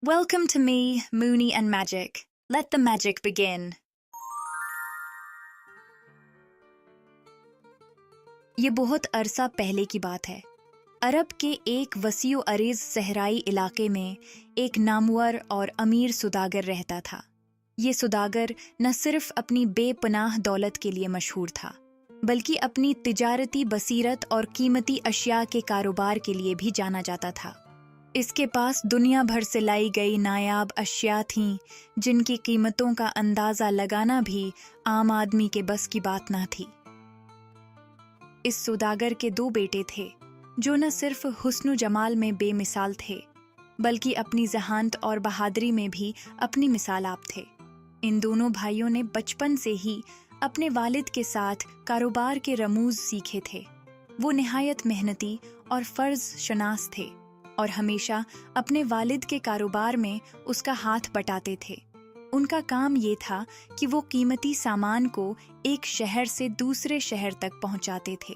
Welcome to me, Mooney and Magic. Let the magic begin. ये बहुत अरसा पहले की बात है। अरब के एक वसीओ अरीज सहराई इलाके में एक नामवर और अमीर सुदागर रहता था। ये सुदागर न सिर्फ अपनी बेपनाह दौलत के लिए मशहूर था, बल्कि अपनी तिजारती बसीरत और कीमती अशिया के कारोबार के लिए भी जाना जाता था। इसके पास दुनिया भर से लाई गई नायाब अशिया थीं, जिनकी कीमतों का अंदाज़ा लगाना भी आम आदमी के बस की बात न थी। इस सुदागर के 2 बेटे थे, जो न सिर्फ हुस्न जमाल में बेमिसाल थे, बल्कि अपनी ज़हानत और बहादुरी में भी अपनी मिसाल आप थे। इन दोनों भाइयों ने बचपन से ही अपने वालिद के साथ कारोबार के रमूज सीखे थे। वो निहायत मेहनती और फ़र्ज़ शनास थे और हमेशा अपने वालिद के कारोबार में उसका हाथ बटाते थे। उनका काम ये था कि वो कीमती सामान को एक शहर से दूसरे शहर तक पहुंचाते थे।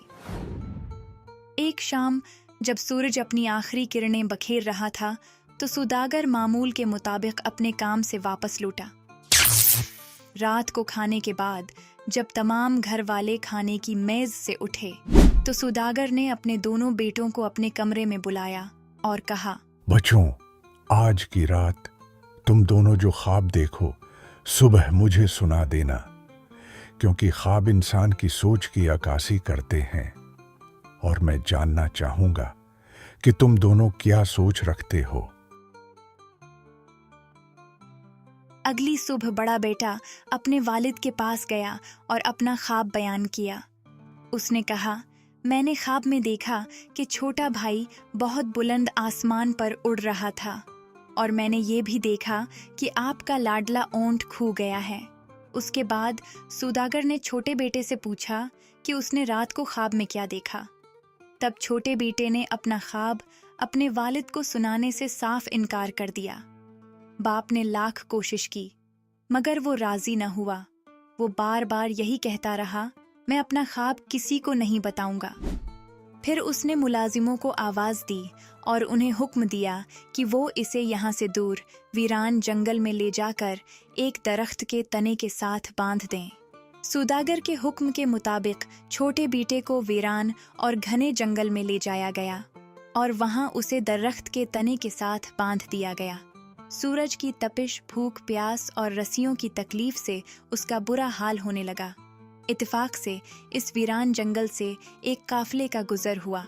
एक शाम जब सूरज अपनी आखिरी किरणें बखेर रहा था, तो सुदागर मामूल के मुताबिक अपने काम से वापस लौटा। रात को खाने के बाद जब तमाम घर वाले खाने की मेज से उठे, तो सुदागर ने अपने दोनों बेटों को अपने कमरे में बुलाया और कहा, बच्चों, आज की रात तुम दोनों जो ख्वाब देखो, सुबह मुझे सुना देना, क्योंकि ख्वाब इंसान की सोच की अक्कासी करते हैं और मैं जानना चाहूंगा कि तुम दोनों क्या सोच रखते हो। अगली सुबह बड़ा बेटा अपने वालिद के पास गया और अपना ख्वाब बयान किया। उसने कहा, मैंने ख्वाब में देखा कि छोटा भाई बहुत बुलंद आसमान पर उड़ रहा था और मैंने ये भी देखा कि आपका लाडला ऊंट खो गया है। उसके बाद सुदागर ने छोटे बेटे से पूछा कि उसने रात को ख्वाब में क्या देखा। तब छोटे बेटे ने अपना ख्वाब अपने वालिद को सुनाने से साफ इनकार कर दिया। बाप ने लाख कोशिश की, मगर वो राजी न हुआ। वो बार बार यही कहता रहा, मैं अपना ख्वाब किसी को नहीं बताऊंगा। फिर उसने मुलाजिमों को आवाज़ दी और उन्हें हुक्म दिया कि वो इसे यहाँ से दूर वीरान जंगल में ले जाकर एक दरख्त के तने के साथ बांध दें। सुदागर के हुक्म के मुताबिक छोटे बेटे को वीरान और घने जंगल में ले जाया गया और वहाँ उसे दरख्त के तने के साथ बांध दिया गया। सूरज की तपिश, भूख, प्यास और रस्सियों की तकलीफ से उसका बुरा हाल होने लगा। इत्तेफाक से इस वीरान जंगल से एक काफिले का गुजर हुआ,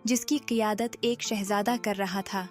जिसकी क़ियादत एक शहजादा कर रहा था।